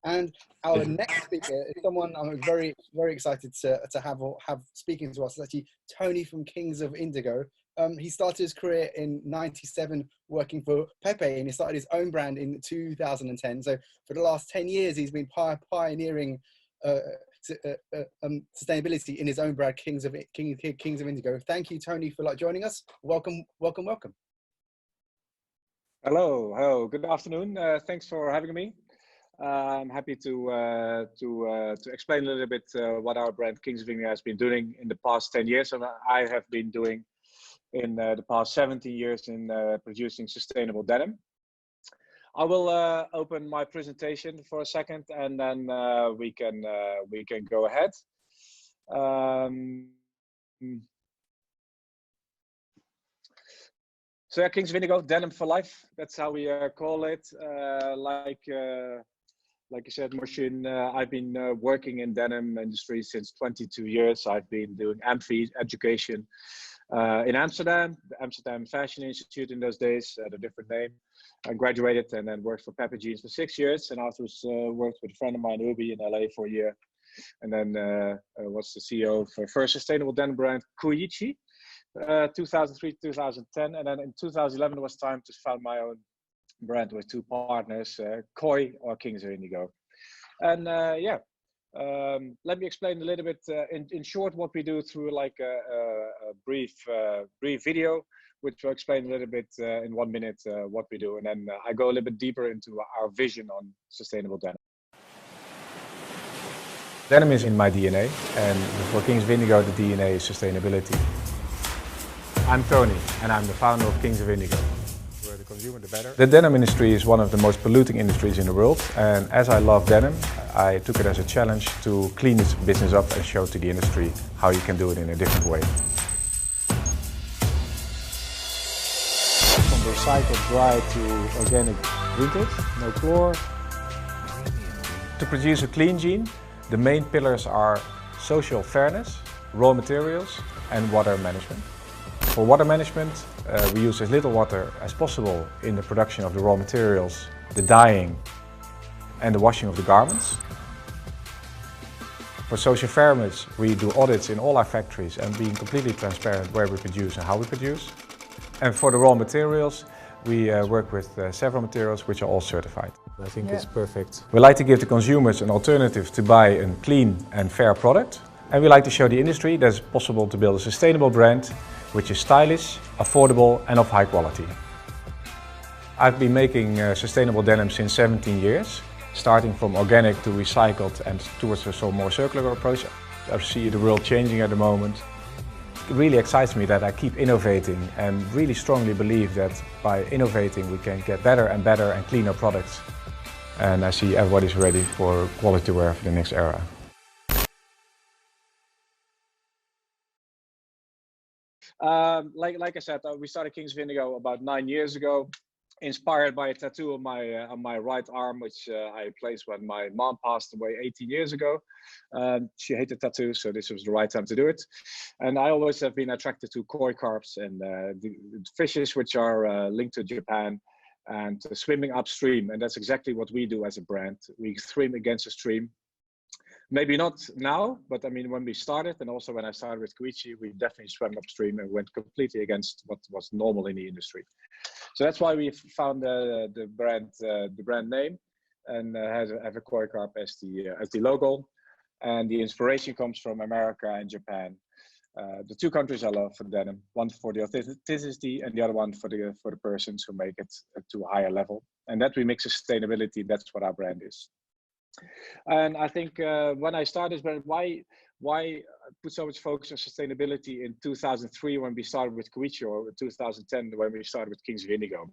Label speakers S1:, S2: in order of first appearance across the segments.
S1: And our next speaker is someone I'm very, very excited to have speaking to us. It's actually Tony from Kings of Indigo. He started his career in '97 working for Pepe, and he started his own brand in 2010. So for the last 10 years, he's been pioneering sustainability in his own brand, Kings of Indigo. Thank you, Tony, for joining us. Welcome, welcome, welcome.
S2: Hello, good afternoon. Thanks for having me. I'm happy to explain a little bit what our brand Kings of Indigo has been doing in the past 10 years, and I have been doing in the past 17 years in producing sustainable denim. I will open my presentation for a second, and then we can go ahead. So yeah, Kings of Indigo, denim for life. That's how we call it. Like you said, Mohsin, I've been working in denim industry since 22 years. I've been doing AMFI education in Amsterdam, the Amsterdam Fashion Institute in those days, a different name. I graduated and then worked for Pepe Jeans for 6 years, and afterwards worked with a friend of mine, Ubi, in LA for a year. And then was the CEO for first sustainable denim brand, Koichi, 2003, 2010. And then in 2011, it was time to found my own brand with 2 partners, Koi or Kings of Indigo. And let me explain a little bit in short what we do through like a brief video, which will explain a little bit in 1 minute what we do. And then I go a little bit deeper into our vision on sustainable denim. Denim is in my DNA, and for Kings of Indigo, the DNA is sustainability. I'm Tony, and I'm the founder of Kings of Indigo. Where the consumer, the better. The denim industry is one of the most polluting industries in the world, and as I love denim, I took it as a challenge to clean this business up and show to the industry how you can do it in a different way. From recycled dry to organic vintage, no chlor. To produce a clean jean, the main pillars are social fairness, raw materials, and water management. For water management, we use as little water as possible in the production of the raw materials, the dyeing and the washing of the garments. For social fairness, we do audits in all our factories and being completely transparent where we produce and how we produce. And for the raw materials, we work with several materials which are all certified. I think it's perfect. We like to give the consumers an alternative to buy a clean and fair product. And we like to show the industry that it's possible to build a sustainable brand which is stylish, affordable and of high quality. I've been making sustainable denim since 17 years, starting from organic to recycled and towards a more circular approach. I see the world changing at the moment. It really excites me that I keep innovating and really strongly believe that by innovating we can get better and better and cleaner products. And I see everybody's ready for quality wear for the next era. Like I said, we started Kings of Indigo about 9 years ago, inspired by a tattoo on my right arm, which I placed when my mom passed away 18 years ago. She hated tattoos, so this was the right time to do it. And I always have been attracted to koi carps and the fishes which are linked to Japan and swimming upstream. And that's exactly what we do as a brand. We swim against the stream. Maybe not now, but I mean, when we started, and also when I started with Koichi, we definitely swam upstream and went completely against what was normal in the industry. So that's why we found the brand name, and have a koi carp as the logo. And the inspiration comes from America and Japan, the 2 countries I love for denim. One for the authenticity, and the other one for the persons who make it to a higher level. And that we mix sustainability. That's what our brand is. And I think when I started, why put so much focus on sustainability in 2003 when we started with Koichi, or 2010 when we started with Kings of Indigo?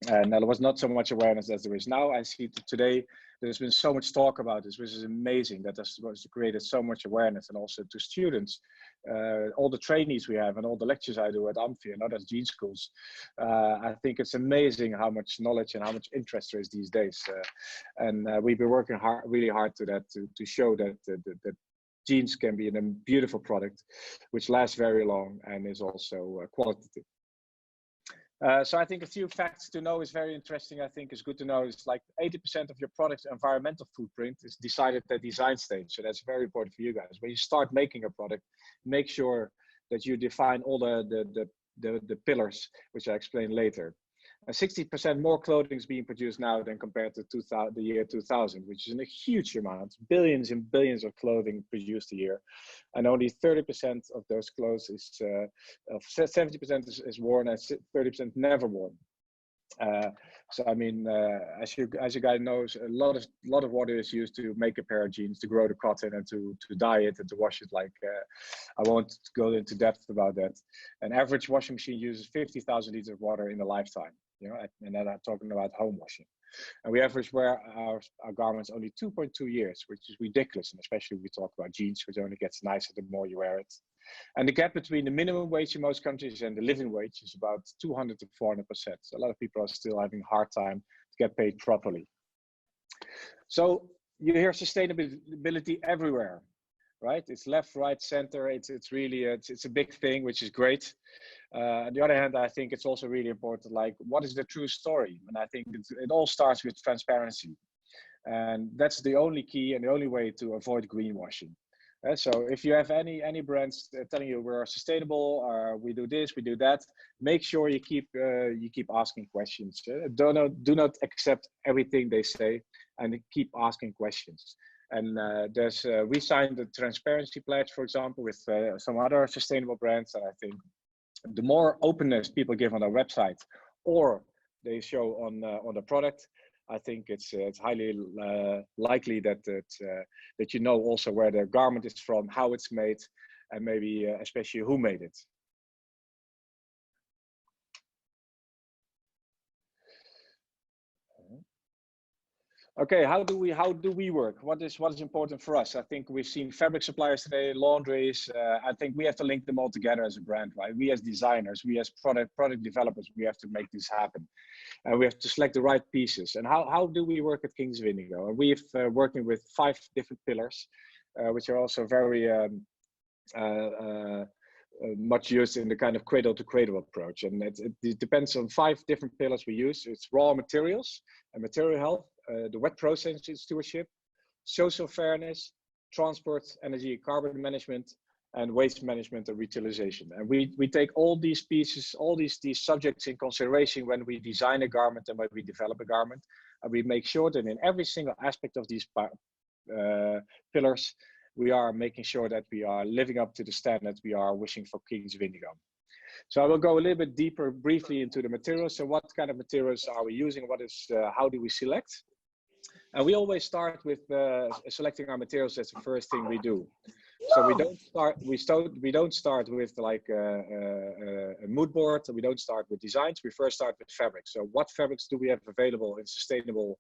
S2: And there was not so much awareness as there is now. I see today there's been so much talk about this, which is amazing, that has created so much awareness, and also to students, all the trainees we have and all the lectures I do at Amfi and other jean schools. I think it's amazing how much knowledge and how much interest there is these days. And we've been working really hard to that, to show that jeans can be a beautiful product, which lasts very long and is also qualitative. So I think a few facts to know is very interesting. I think is good to know is like 80% of your product's environmental footprint is decided at design stage. So that's very important for you guys. When you start making a product, make sure that you define all the pillars, which I explain later. 60% more clothing is being produced now than compared to the year 2000, which is a huge amount, billions and billions of clothing produced a year. And only 30% of those clothes is, 70% is worn and 30% never worn. So I mean, as you guys know, a lot of water is used to make a pair of jeans, to grow the cotton and to dye it and to wash it. Like I won't go into depth about that. An average washing machine uses 50,000 liters of water in a lifetime. You know, and then I'm talking about home washing. And we average wear our garments only 2.2 years, which is ridiculous. And especially if we talk about jeans, which only gets nicer the more you wear it. And the gap between the minimum wage in most countries and the living wage is about 200 to 400%. So a lot of people are still having a hard time to get paid properly. So you hear sustainability everywhere, right? It's left, right, center. It's really, it's a big thing, which is great. On the other hand, I think it's also really important, like, what is the true story? And I think it all starts with transparency. And that's the only key and the only way to avoid greenwashing. So if you have any brands telling you we're sustainable, we do this, we do that, make sure you keep asking questions. Do not accept everything they say, and keep asking questions. And we signed the transparency pledge, for example, with some other sustainable brands. And I think the more openness people give on their website or they show on the product, I think it's highly likely that you know also where the garment is from, how it's made, and maybe especially who made it. Okay, how do we work? What is important for us? I think we've seen fabric suppliers today, laundries. I think we have to link them all together as a brand, right? We as designers, we as product developers, we have to make this happen, and we have to select the right pieces. And how do we work at Kings of Indigo? We've working with 5 different pillars, which are also very much used in the kind of cradle to cradle approach. And it depends on 5 different pillars we use. It's raw materials and material health, the wet processing stewardship, social fairness, transport, energy, carbon management, and waste management and reutilization. And we take all these pieces, all these subjects in consideration when we design a garment and when we develop a garment. And we make sure that in every single aspect of these pillars, we are making sure that we are living up to the standards we are wishing for Kings of Indigo. So I will go a little bit deeper briefly into the materials. So what kind of materials are we using? How do we select? And we always start with selecting our materials. That's the first thing we do. So we don't start with like a mood board. We don't start with designs. We first start with fabrics. So what fabrics do we have available in sustainable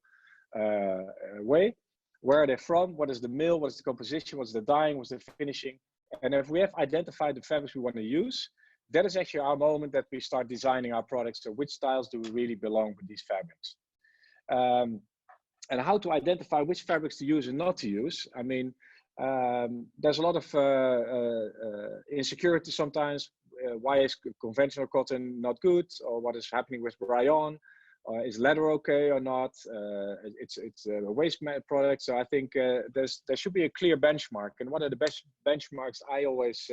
S2: way? Where are they from? What is the mill? What is the composition? What's the dyeing? What's the finishing? And if we have identified the fabrics we want to use, that is actually our moment that we start designing our products. So which styles do we really belong with these fabrics? And how to identify which fabrics to use and not to use. I mean, there's a lot of insecurity sometimes. Why is conventional cotton not good? Or what is happening with rayon? Is leather okay or not? It's a waste product. So I think there should be a clear benchmark. And one of the best benchmarks I always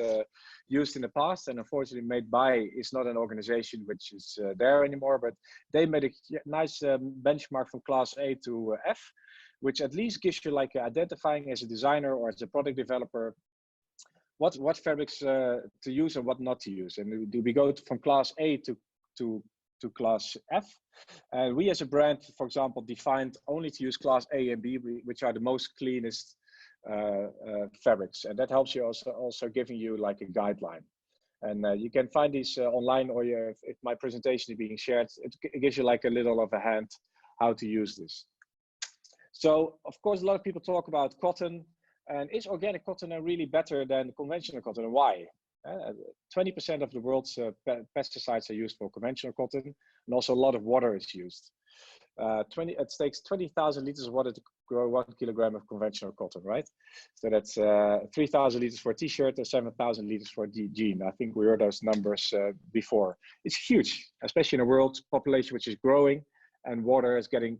S2: used in the past, and unfortunately Made By is not an organization which is there anymore, but they made a nice benchmark from class A to F, which at least gives you like identifying as a designer or as a product developer what fabrics to use and what not to use. And do we go from class A to class F? And we as a brand, for example, defined only to use class A and B, which are the most cleanest fabrics. And that helps you also giving you like a guideline. And you can find these online, or if my presentation is being shared, it gives you like a little of a hand how to use this. So of course, a lot of people talk about cotton, and is organic cotton really better than conventional cotton? And why? 20% of the world's pesticides are used for conventional cotton, and also a lot of water is used. It takes 20,000 liters of water to grow 1 kilogram of conventional cotton, right? So that's 3,000 liters for a t-shirt and 7,000 liters for a jean. I think we heard those numbers before. It's huge, especially in a world population which is growing, and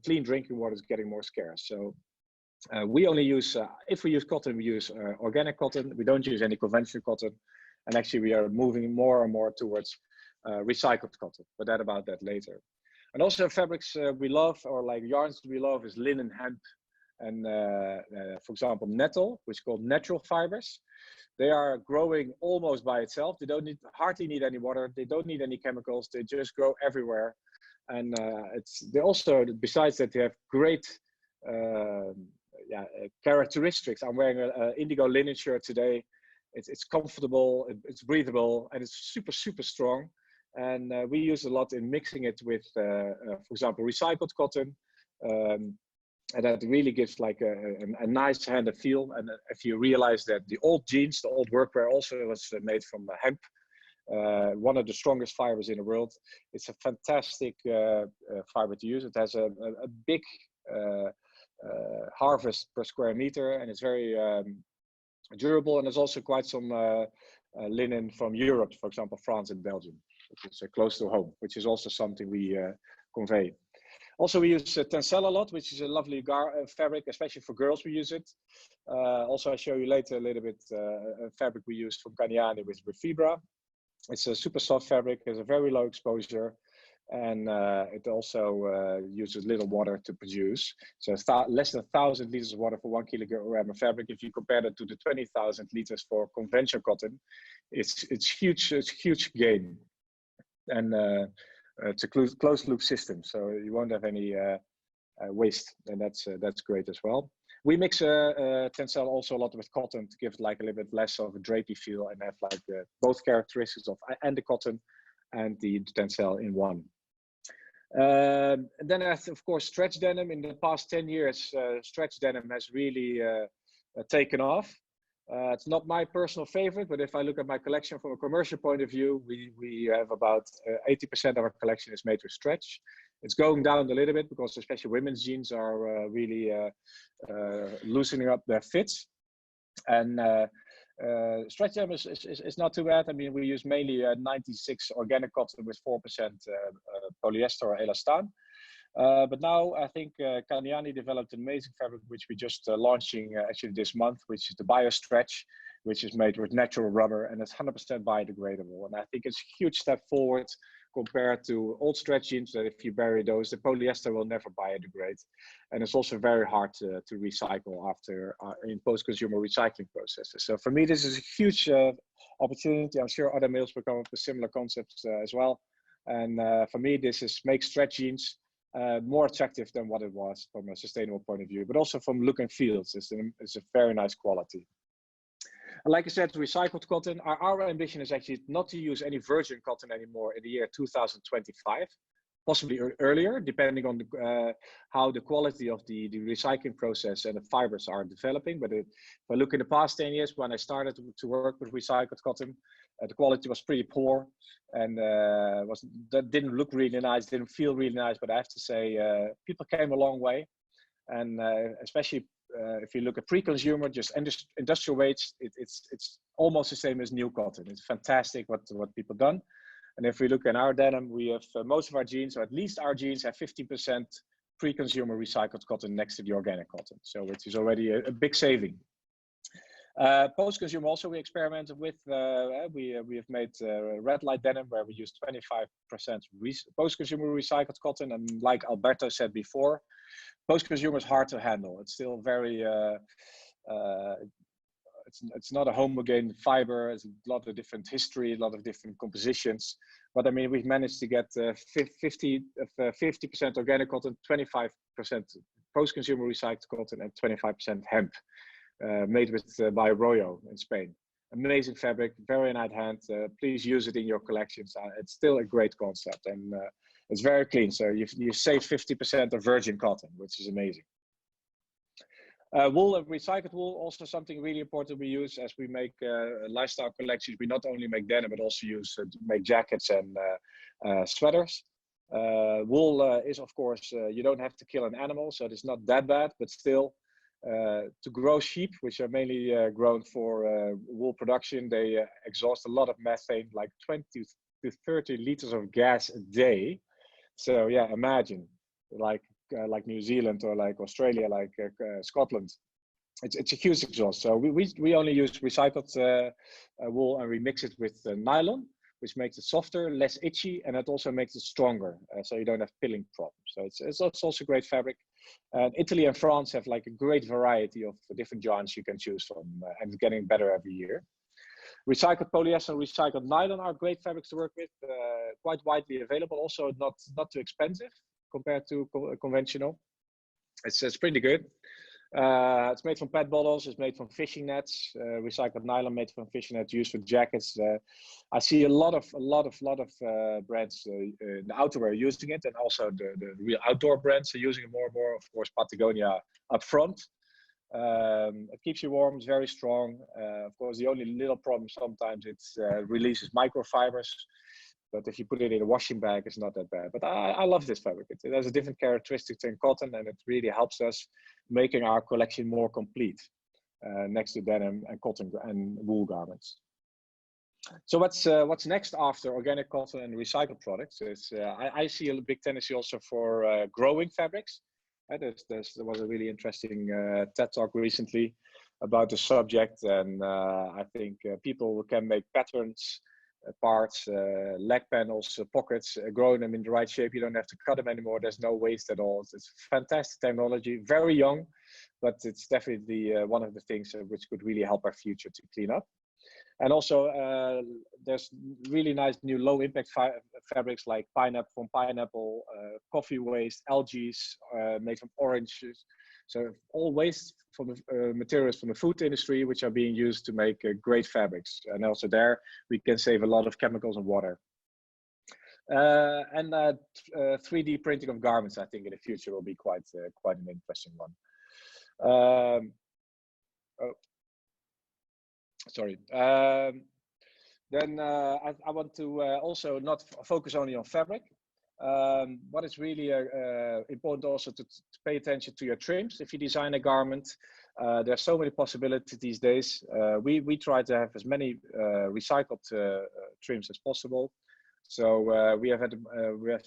S2: clean drinking water is getting more scarce. So we only use, if we use cotton, we use organic cotton. We don't use any conventional cotton. And actually we are moving more and more towards recycled cotton, but about that later. And also fabrics we love, or like yarns we love, is linen, hemp, and for example, nettle, which is called natural fibers. They are growing almost by itself. They don't hardly need any water. They don't need any chemicals. They just grow everywhere. And they also, besides that, they have great characteristics. I'm wearing an indigo linen shirt today. It's comfortable, it's breathable, and it's super, super strong. And we use a lot in mixing it with, for example, recycled cotton. And that really gives like a nice handed feel. And if you realize that the old jeans, the old workwear also was made from hemp, one of the strongest fibers in the world. It's a fantastic fiber to use. It has a big harvest per square meter, and it's very durable. And there's also quite some linen from Europe, for example, France and Belgium, which is close to home, which is also something we convey. Also, we use TENCEL a lot, which is a lovely fabric, especially for girls. We use it. Also, I'll show you later a little bit a fabric we use from Kanyani with fibra. It's a super soft fabric, has a very low exposure, and it also uses little water to produce. So less than 1,000 liters of water for 1 kilogram of fabric. If you compare that to the 20,000 liters for conventional cotton, it's huge. It's a huge gain, and it's a closed loop system, so you won't have any waste, and that's great as well. We mix TENCEL also a lot with cotton to give it like a little bit less of a drapey feel and have like both characteristics of the cotton and the TENCEL in one. And then of course stretch denim. In the past 10 years, stretch denim has really taken off. It's not my personal favorite, but if I look at my collection from a commercial point of view, we have about 80% of our collection is made with stretch. It's going down a little bit because especially women's jeans are really loosening up their fits. And stretch denim is not too bad. I mean, we use mainly 96 organic cotton with 4% polyester or elastan. But now I think Kanyani developed an amazing fabric, which we just launching actually this month, which is the BioStretch, which is made with natural rubber, and it's 100% biodegradable. And I think it's a huge step forward compared to old stretch jeans that if you bury those, the polyester will never biodegrade. And it's also very hard to recycle after in post-consumer recycling processes. So for me, this is a huge opportunity. I'm sure other mills will come up with similar concepts as well. And for me, this makes stretch jeans more attractive than what it was from a sustainable point of view, but also from look and feel. It's a very nice quality. And like I said, recycled cotton, our ambition is actually not to use any virgin cotton anymore in the year 2025, possibly earlier, depending on how the quality of the recycling process and the fibers are developing. But if I look in the past 10 years, when I started to work with recycled cotton, the quality was pretty poor, and that didn't look really nice, didn't feel really nice. But I have to say, people came a long way, and especially if you look at pre-consumer, just industrial weights, it's almost the same as new cotton. It's fantastic what people done. And if we look at our denim, we have most of our jeans, or at least our jeans, have 50% pre-consumer recycled cotton next to the organic cotton. So which is already a big saving. Post-consumer also we experimented with. We have made red light denim where we use 25% post-consumer recycled cotton. And like Alberto said before, post-consumer is hard to handle. It's still very, it's not a homogeneous fiber. It's a lot of different history, a lot of different compositions. But I mean, we've managed to get 50% organic cotton, 25% post-consumer recycled cotton, and 25% hemp. Made with by Royo in Spain. Amazing fabric, very nice hand. Please use it in your collections. It's still a great concept, and it's very clean. So you save 50% of virgin cotton, which is amazing. Wool and recycled wool, also something really important we use as we make lifestyle collections. We not only make denim, but also use to make jackets and sweaters. Wool is, of course, you don't have to kill an animal, so it's not that bad, but still, to grow sheep, which are mainly grown for wool production, they exhaust a lot of methane, like 20 to 30 liters of gas a day. So yeah, imagine like New Zealand or like Australia, like Scotland. It's a huge exhaust. So we only use recycled wool, and we mix it with nylon, which makes it softer, less itchy, and it also makes it stronger, so you don't have pilling problems. So it's also great fabric. Italy and France have like a great variety of different yarns you can choose from, and it's getting better every year. Recycled polyester and recycled nylon are great fabrics to work with, quite widely available, also not too expensive compared to conventional. It's pretty good. It's made from PET bottles. It's made from fishing nets. Recycled nylon made from fishing nets used for jackets. I see a lot of brands in the outerwear using it, and also the real outdoor brands are using it more and more. Of course, Patagonia up front. It keeps you warm. It's very strong. Of course, the only little problem sometimes it releases microfibers. But if you put it in a washing bag, it's not that bad. But I love this fabric. It has a different characteristics than cotton, and it really helps us making our collection more complete next to denim and cotton and wool garments. So what's next after organic cotton and recycled products is I see a big tendency also for growing fabrics. There was a really interesting TED talk recently about the subject, and I think people can make patterns, parts, leg panels, pockets, growing them in the right shape. You don't have to cut them anymore. There's no waste at all. It's fantastic technology, very young, but it's definitely one of the things which could really help our future to clean up. And also, there's really nice new low impact fabrics like pineapple, coffee waste, algae made from oranges. So all waste from the materials from the food industry, which are being used to make great fabrics. And also there, we can save a lot of chemicals and water. And 3D printing of garments, I think in the future will be quite an interesting one. Sorry. Then I want to also not focus only on fabric. What is really important also to pay attention to your trims. If you design a garment, there's so many possibilities these days. We try to have as many recycled trims as possible. So we have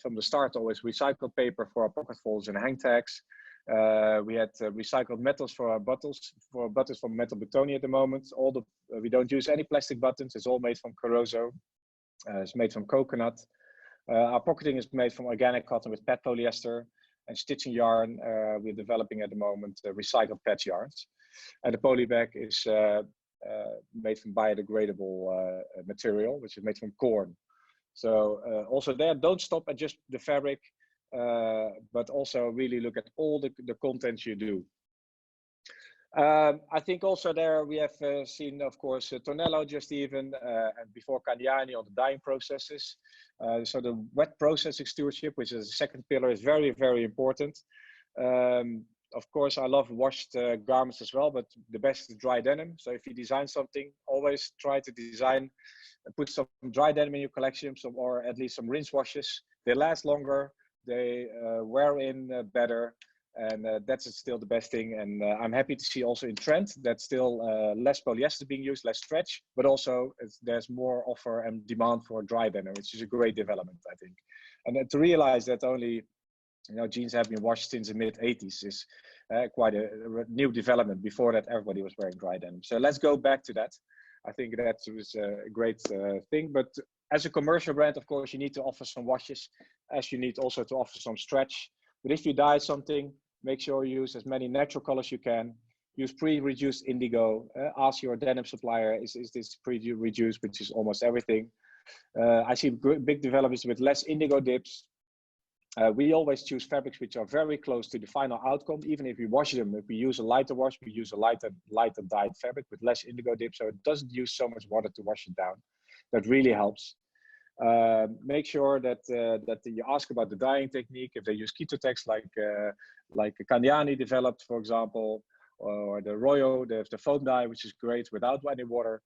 S2: from the start always recycled paper for our pocket folders and hang tags. We had recycled metals for our buttons from metal butoni at the moment. We don't use any plastic buttons. It's all made from Carozo. It's made from coconut. Our pocketing is made from organic cotton with PET polyester, and stitching yarn we're developing at the moment recycled PET yarns. And the poly bag is made from biodegradable material, which is made from corn. So also there, don't stop at just the fabric, but also really look at all the content you do. I think also there we have seen, of course, Tonnaer just even, and before Kagliani on the dyeing processes. So the wet processing stewardship, which is the second pillar, is very, very important. Of course, I love washed garments as well, but the best is dry denim. So if you design something, always try to design and put some dry denim in your collection, or at least some rinse washes. They last longer, they wear in better. And that's still the best thing. And I'm happy to see also in trend that still less polyester being used, less stretch, but also there's more offer and demand for dry denim, which is a great development, I think. And then to realize that only, jeans have been washed since the mid 80s is quite a new development. Before that, everybody was wearing dry denim. So let's go back to that. I think that was a great thing. But as a commercial brand, of course, you need to offer some washes, as you need also to offer some stretch. But if you dye something, make sure you use as many natural colors you can. Use pre-reduced indigo. Ask your denim supplier, is this pre-reduced, which is almost everything. I see big developments with less indigo dips. We always choose fabrics which are very close to the final outcome. Even if we wash them, if we use a lighter wash, we use a lighter dyed fabric with less indigo dip, so it doesn't use so much water to wash it down. That really helps. Make sure that you ask about the dyeing technique. If they use ketotex like Kagliani developed, for example, or the Royo, the foam dye, which is great without any water.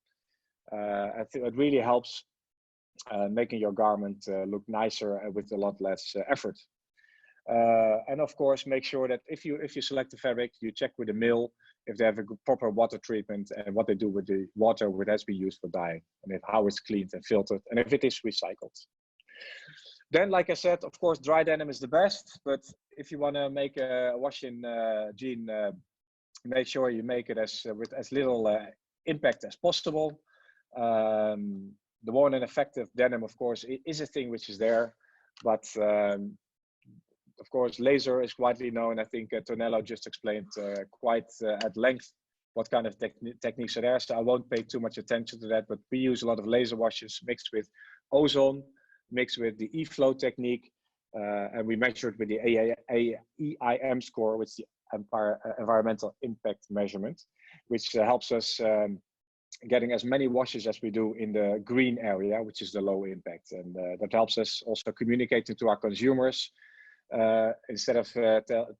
S2: I think it really helps. making your garment look nicer with a lot less effort. And of course, make sure that if you select the fabric, you check with the mill if they have a proper water treatment and what they do with the water which has been used for dyeing, and how it's cleaned and filtered, and if it is recycled. Then, like I said, of course, dry denim is the best, but if you want to make a wash-in jean, make sure you make it with as little impact as possible. The worn and effective denim, of course, is a thing which is there, but of course, laser is widely known. I think Tonnaer just explained quite at length what kind of techniques are there, so I won't pay too much attention to that, but we use a lot of laser washes mixed with ozone, mixed with the E-flow technique, and we measure it with the EIM score, which is the environmental impact measurement, which helps us getting as many washes as we do in the green area, which is the low impact, and that helps us also communicating to our consumers instead of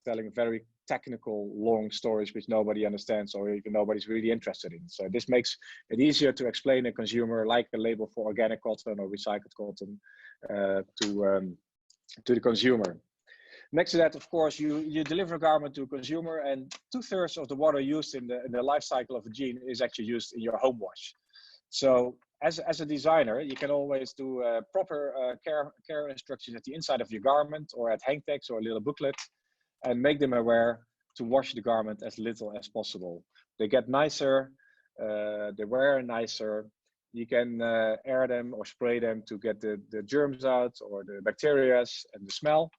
S2: telling very technical long stories which nobody understands or even nobody's really interested in. So this makes it easier to explain a consumer, like a label for organic cotton or recycled cotton, to the consumer. Next to that, of course, you deliver a garment to a consumer, and 2/3 of the water used in the life cycle of a jean is actually used in your home wash. So as a designer, you can always do proper care instructions at the inside of your garment or at hang tags or a little booklet, and make them aware to wash the garment as little as possible. They get nicer, they wear nicer. You can air them or spray them to get the germs out or the bacteria and the smell.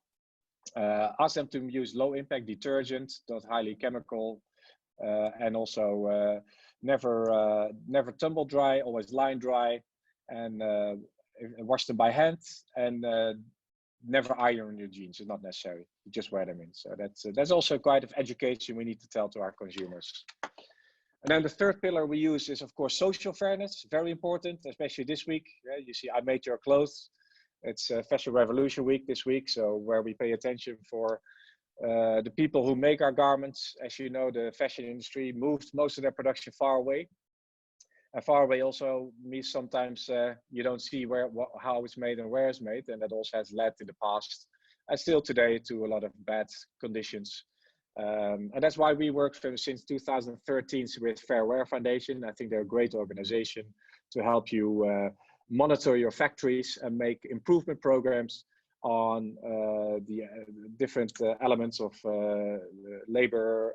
S2: Ask them to use low impact detergent, not highly chemical, and also never tumble dry, always line dry, and wash them by hand, and never iron your jeans. It's not necessary. You just wear them in. So that's also quite of education we need to tell to our consumers. And then the third pillar we use is, of course, social fairness. Very important, especially this week. Yeah, you see, I made your clothes. It's Fashion Revolution Week this week, so where we pay attention for the people who make our garments. As you know, the fashion industry moved most of their production far away. And far away also means sometimes you don't see how it's made and where it's made, and that also has led in the past and still today to a lot of bad conditions. And that's why we work since 2013 with Fair Wear Foundation. I think they're a great organization to help you monitor your factories and make improvement programs on the different elements of labor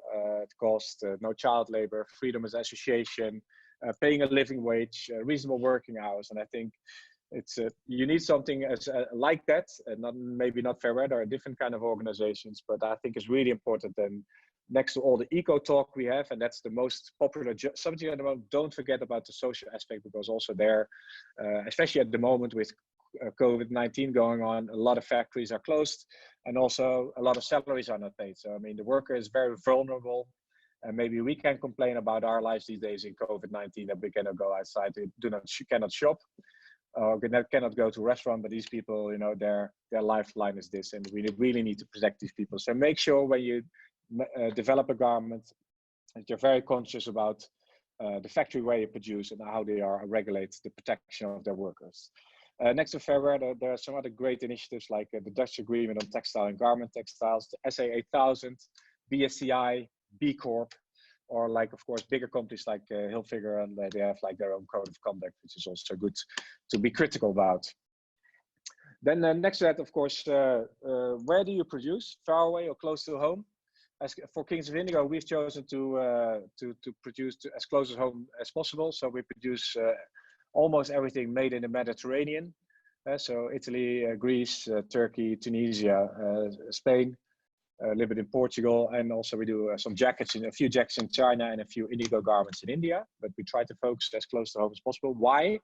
S2: cost, no child labor, freedom as association, paying a living wage, reasonable working hours. And I think it's you need something as like that, and maybe not Fair Wear. There are different kind of organizations, but I think it's really important. And next to all the eco talk we have, and that's the most popular subject at the moment, don't forget about the social aspect, because also there, especially at the moment with COVID-19 going on, a lot of factories are closed, and also a lot of salaries are not paid. So I mean, the worker is very vulnerable, and maybe we can complain about our lives these days in COVID-19 that we cannot go outside, cannot shop, or cannot go to a restaurant. But these people, you know, their lifeline is this, and we really need to protect these people. So make sure when you develop a garment that you're very conscious about the factory where you produce and how they are regulate the protection of their workers. Next to Fair Wear, there are some other great initiatives like the Dutch Agreement on Textile and Garment Textiles, the SA 8000, BSCI, B Corp, or like, of course, bigger companies like Hilfiger, and they have like their own code of conduct, which is also good to be critical about. Then next to that, of course, where do you produce? Far away or close to home? As for Kings of Indigo, we've chosen to produce as close to home as possible. So we produce almost everything made in the Mediterranean. So Italy, Greece, Turkey, Tunisia, Spain, a little bit in Portugal, and also we do a few jackets in China and a few Indigo garments in India. But we try to focus as close to home as possible. Why?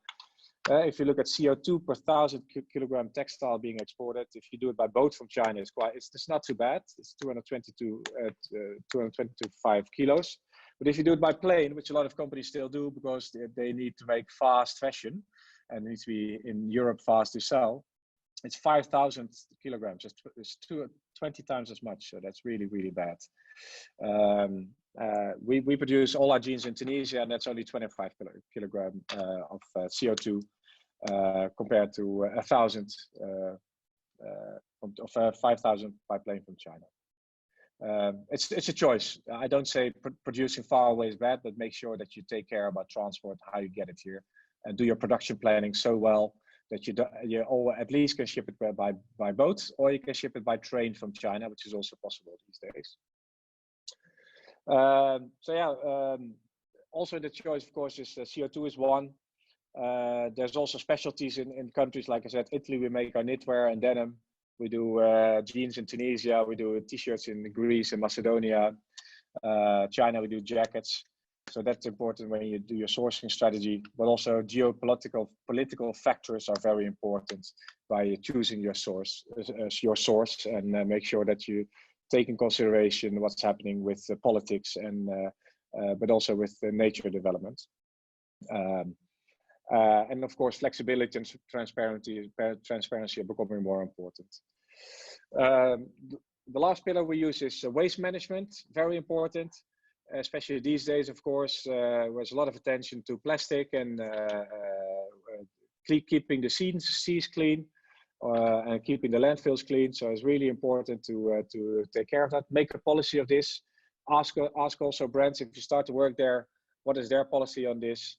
S2: If you look at CO2 per 1,000 kilogram textile being exported, if you do it by boat from China, it's not too bad. It's 225 kilos. But if you do it by plane, which a lot of companies still do because they need to make fast fashion and needs to be in Europe fast to sell, it's 5,000 kilograms. It's 20 times as much. So that's really, really bad. We produce all our jeans in Tunisia, and that's only 25 kilogram of CO2. compared to 1,000 of 5,000 by plane from China. It's a choice. I don't say producing far away is bad, but make sure that you take care about transport, how you get it here, and do your production planning so well that you at least can ship it by boat, or you can ship it by train from China, which is also possible these days. Also the choice, of course, is CO2 is one. There's also specialties in countries, like I said, Italy, we make our knitwear and denim. We do jeans in Tunisia, we do t-shirts in Greece and Macedonia. China, we do jackets. So that's important when you do your sourcing strategy, but also political factors are very important by choosing your source and make sure that you take in consideration what's happening with politics and but also with nature development. And of course, flexibility and transparency are becoming more important. The last pillar we use is waste management, very important, especially these days, of course. There's a lot of attention to plastic and keeping the seas clean and keeping the landfills clean. So it's really important to take care of that. Make a policy of this. Ask also brands, if you start to work there, what is their policy on this?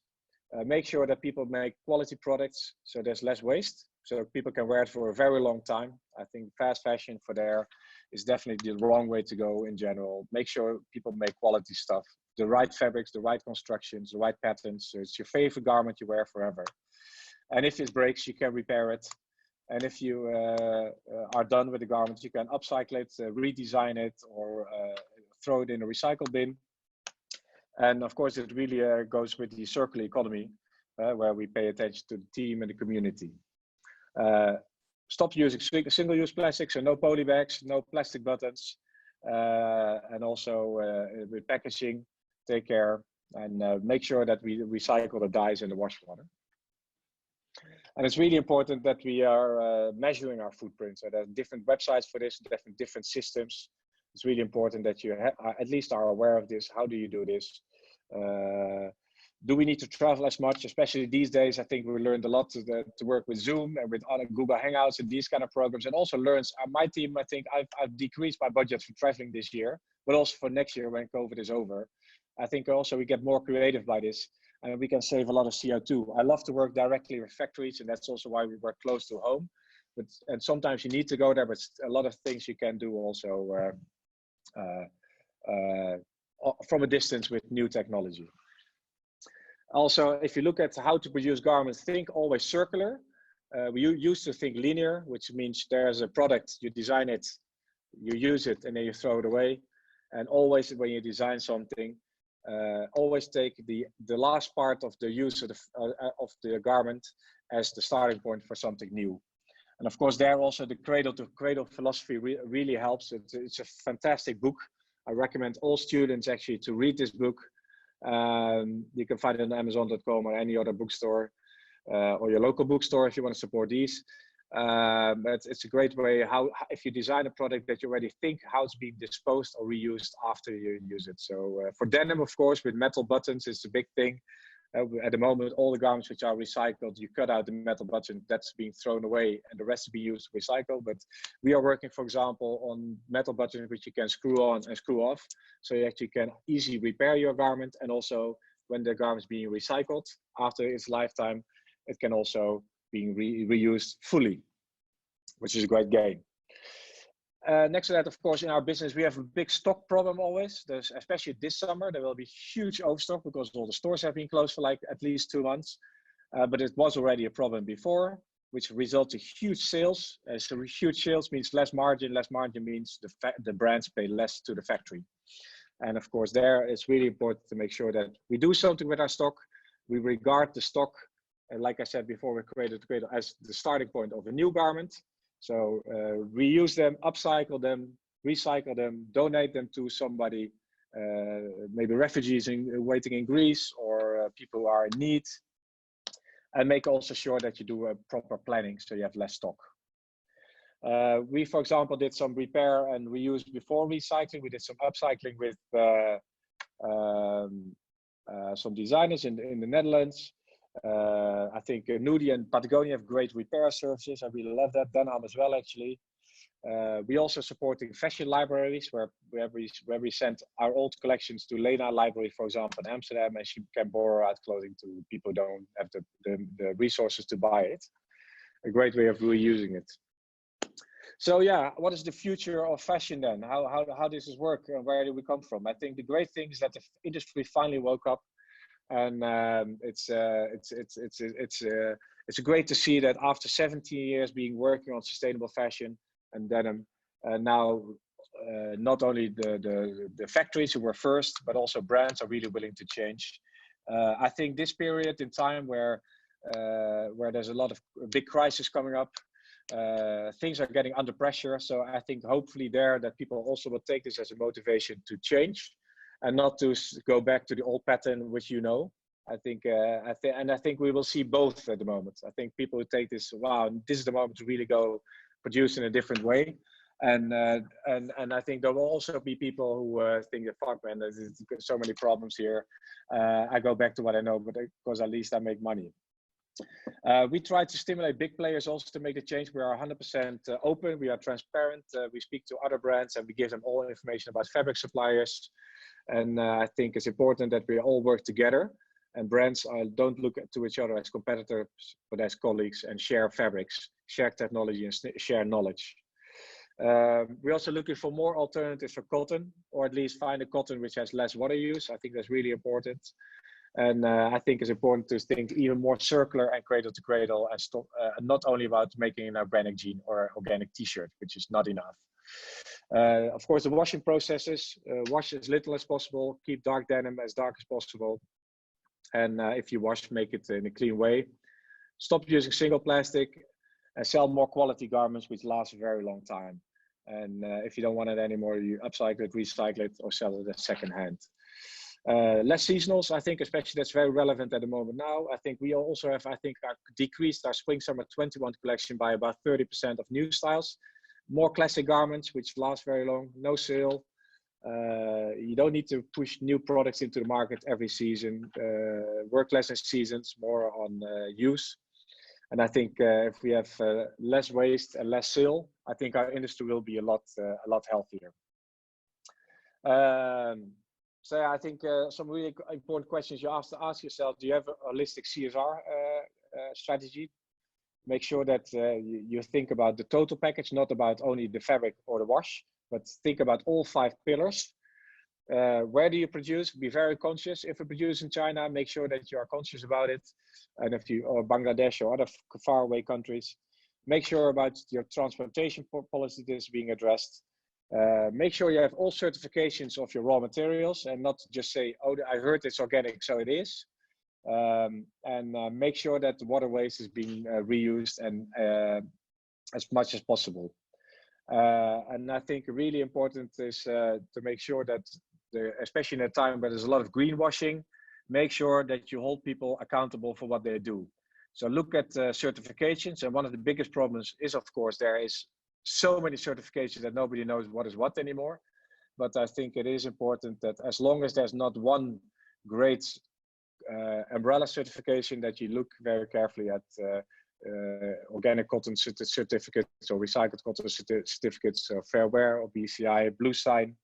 S2: Make sure that people make quality products so there's less waste, so people can wear it for a very long time. I think fast fashion for there is definitely the wrong way to go in general. Make sure people make quality stuff, the right fabrics, the right constructions, the right patterns, so it's your favorite garment you wear forever. And if it breaks, you can repair it. And if you are done with the garment, you can upcycle it, redesign it, or throw it in a recycle bin. And of course, it really goes with the circular economy, where we pay attention to the team and the community. Stop using single-use plastics, so no poly bags, no plastic buttons, and also with packaging, take care and make sure that we recycle the dyes in the wash water. And it's really important that we are measuring our footprint. So there are different websites for this, different systems. It's really important that you at least are aware of this. How do you do this? Do we need to travel as much? Especially these days, I think we learned a lot to work with Zoom and with other Google Hangouts and these kind of programs, and also learns. My team, I think I've decreased my budget for traveling this year, but also for next year when COVID is over. I think also we get more creative by this, and we can save a lot of CO2. I love to work directly with factories, and that's also why we work close to home. And sometimes you need to go there, but a lot of things you can do also from a distance with new technology. Also, if you look at how to produce garments, think always circular. We used to think linear, which means there's a product, you design it, you use it, and then you throw it away. And always when you design something, always take the last part of the use of the garment as the starting point for something new. And of course, there also the cradle to cradle philosophy really helps. It's a fantastic book. I recommend all students actually to read this book. You can find it on Amazon.com or any other bookstore, or your local bookstore if you want to support these. But it's a great way if you design a product that you already think how it's being disposed or reused after you use it. So for denim, of course, with metal buttons, it's a big thing. At the moment, all the garments which are recycled, you cut out the metal button, that's being thrown away, and the rest is being used to recycle. But we are working, for example, on metal buttons which you can screw on and screw off, so you actually can easily repair your garment. And also, when the garment is being recycled after its lifetime, it can also be reused fully, which is a great gain. Next to that, of course, in our business, we have a big stock problem always. Especially this summer, there will be huge overstock because all the stores have been closed for like at least 2 months. But it was already a problem before, which results in huge sales. So huge sales means less margin. Less margin means the brands pay less to the factory. And of course, there it's really important to make sure that we do something with our stock. We regard the stock, like I said before, we created as the starting point of a new garment. So reuse them, upcycle them, recycle them, donate them to somebody, maybe refugees waiting in Greece or people who are in need, and make also sure that you do a proper planning so you have less stock. We, for example, did some repair and reuse before recycling. We did some upcycling with some designers in the Netherlands. I think Nudie and Patagonia have great repair services. I really love that. Denim as well, actually. We also supporting fashion libraries where we send our old collections to Lena Library, for example, in Amsterdam, and she can borrow out clothing to people who don't have the resources to buy it. A great way of reusing it. So yeah, what is the future of fashion then? How does this work? And where do we come from? I think the great thing is that the industry finally woke up, and it's great to see that after 17 years being working on sustainable fashion and denim, now not only the factories who were first, but also brands are really willing to change. I think this period in time where there's a lot of big crisis coming up, things are getting under pressure. So I think hopefully that people also will take this as a motivation to change and not to go back to the old pattern, which you know. I think we will see both at the moment. I think people who take this, wow, this is the moment to really go produce in a different way. And I think there will also be people who think that, fuck man, there's so many problems here. I go back to what I know, but because at least I make money. We try to stimulate big players also to make the change. We are 100% open. We are transparent. We speak to other brands and we give them all information about fabric suppliers. And I think it's important that we all work together. And brands don't look to each other as competitors, but as colleagues, and share fabrics, share technology, and share knowledge. We're also looking for more alternatives for cotton, or at least find a cotton which has less water use. I think that's really important. And I think it's important to think even more circular and cradle to cradle, and stop, not only about making an organic jean or organic t-shirt, which is not enough. Of course, the washing processes, wash as little as possible, keep dark denim as dark as possible. And if you wash, make it in a clean way. Stop using single plastic and sell more quality garments which last a very long time. And if you don't want it anymore, you upcycle it, recycle it, or sell it as second hand. Less seasonals, I think especially that's very relevant at the moment now. I think we also have, decreased our spring summer 21 collection by about 30% of new styles. More classic garments which last very long, no sale. You don't need to push new products into the market every season. Work less in seasons, more on use. And I think if we have less waste and less sale, I think our industry will be a lot healthier. So I think some really important questions you have to ask yourself: do you have a holistic CSR strategy? Make sure that you think about the total package, not about only the fabric or the wash, but think about all 5 pillars. Where do you produce? Be very conscious. If you produce in China, make sure that you are conscious about it. And if you, or Bangladesh or other faraway countries, make sure about your transportation policy is being addressed. Make sure you have all certifications of your raw materials and not just say, oh, I heard it's organic, so it is. Make sure that the water waste is being reused and as much as possible. And I think really important is to make sure that, especially in a time where there's a lot of greenwashing, make sure that you hold people accountable for what they do. So look at certifications, and one of the biggest problems is, of course, there is so many certifications that nobody knows what is what anymore. But I think it is important that as long as there's not one great umbrella certification, that you look very carefully at organic cotton certificates or recycled cotton certificates, Fair Wear or BCI, Blue Sign,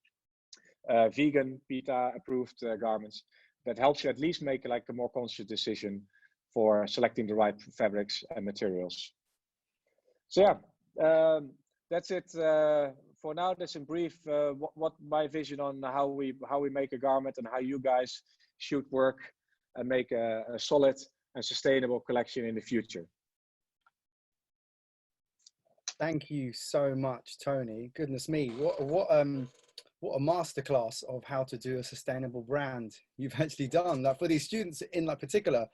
S2: vegan, PETA approved garments. That helps you at least make like a more conscious decision for selecting the right fabrics and materials. So yeah, that's it for now. That's in brief what my vision on how we make a garment and how you guys should work and make a solid and sustainable collection in the future.
S1: Thank you so much, Tony. Goodness me, what a masterclass of how to do a sustainable brand you've actually done. Like for these students in like particular,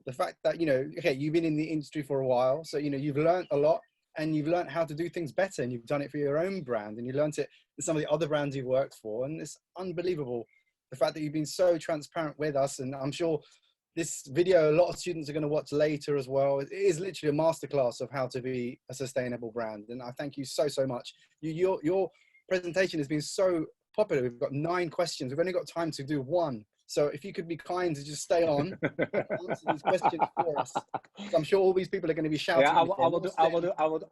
S1: the fact that, you know, okay, you've been in the industry for a while, so you know you've learned a lot and you've learned how to do things better, and you've done it for your own brand, and you learned it with some of the other brands you've worked for, and it's unbelievable the fact that you've been so transparent with us. And I'm sure this video, a lot of students are going to watch later as well. It is literally a masterclass of how to be a sustainable brand. And I thank you so much. Your presentation has been so popular. We've got 9 questions. We've only got time to do 1. So if you could be kind to just stay on and answer these questions for us. I'm sure all these people are going to be shouting.
S2: Yeah, I will do.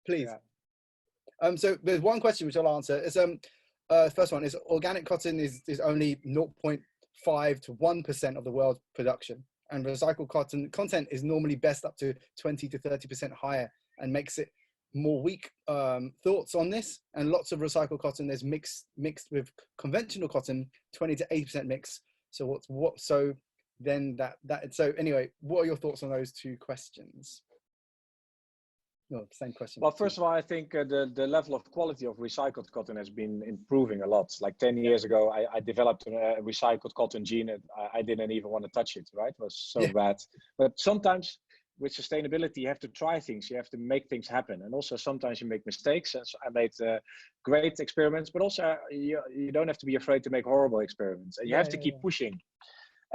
S1: Please.
S2: Yeah.
S1: So there's one question which I'll answer. It's first one is organic cotton is only 0.5 to 1% of the world's production, and recycled cotton content is normally best up to 20 to 30% higher and makes it more weak. Thoughts on this? And lots of recycled cotton is mixed with conventional cotton, 20 to 80% mix. So so anyway, what are your thoughts on those two questions? No, same question.
S2: Well, first of all, I think the level of quality of recycled cotton has been improving a lot. Like 10 years ago, I developed a recycled cotton jean. I didn't even want to touch it, right? It was so bad. But sometimes with sustainability, you have to try things. You have to make things happen. And also sometimes you make mistakes. And so I made great experiments, but also you don't have to be afraid to make horrible experiments. And you have to keep pushing.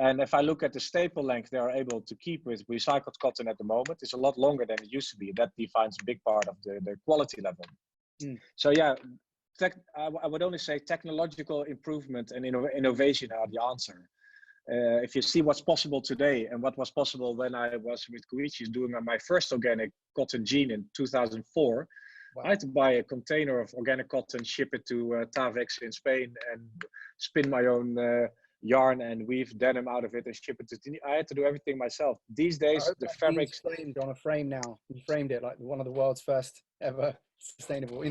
S2: And if I look at the staple length they are able to keep with recycled cotton at the moment, it's a lot longer than it used to be. That defines a big part of the quality level. So yeah, I would only say technological improvement and innovation are the answer. If you see what's possible today and what was possible when I was with Koichi's doing my first organic cotton jean in 2004, I had to buy a container of organic cotton, ship it to Tavex in Spain, and spin my own yarn and weave denim out of it and ship it to. I had to do everything myself. These days, the fabrics
S1: framed on a frame now. You framed it like one of the world's first ever sustainable.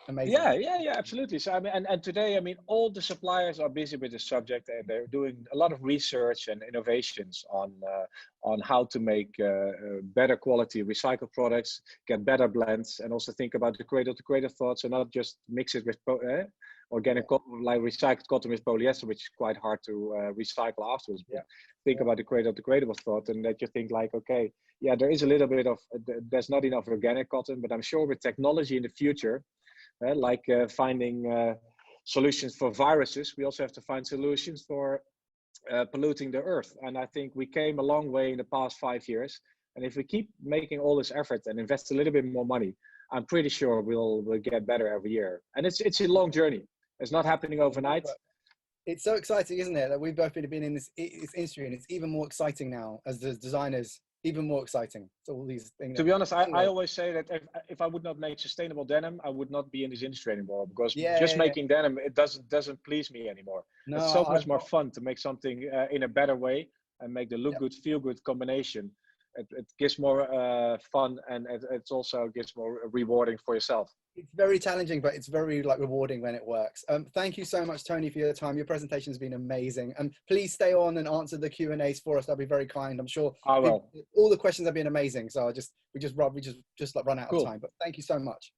S1: Amazing.
S2: Yeah, absolutely. So I mean, and today, I mean, all the suppliers are busy with the subject, and they're doing a lot of research and innovations on how to make better quality recycled products, get better blends, and also think about the cradle to cradle thoughts, and not just mix it with organic like recycled cotton with polyester, which is quite hard to recycle afterwards. But think about the cradle to cradle thought, and that you think like, okay, yeah, there is a little bit of there's not enough organic cotton, but I'm sure with technology in the future, like finding solutions for viruses, we also have to find solutions for polluting the earth. And I think we came a long way in the past 5 years. And if we keep making all this effort and invest a little bit more money, I'm pretty sure we'll get better every year. And it's a long journey. It's not happening overnight.
S1: It's so exciting, isn't it, that we've both been in this industry, and it's even more exciting now as the designers. Even more exciting. So all these things.
S2: To be honest, I always say that if I would not make sustainable denim, I would not be in this industry anymore, because making denim, it doesn't please me anymore. No, it's so much more fun to make something in a better way and make the look good, feel good combination. It gives more fun, and it also gives more rewarding for yourself.
S1: It's very challenging, but it's very rewarding when it works. Thank you so much, Tony, for your time. Your presentation has been amazing. And please stay on and answer the Q&As for us. That'll be very kind. I'm sure
S2: I will.
S1: All the questions have been amazing. So we just run out of time. But thank you so much.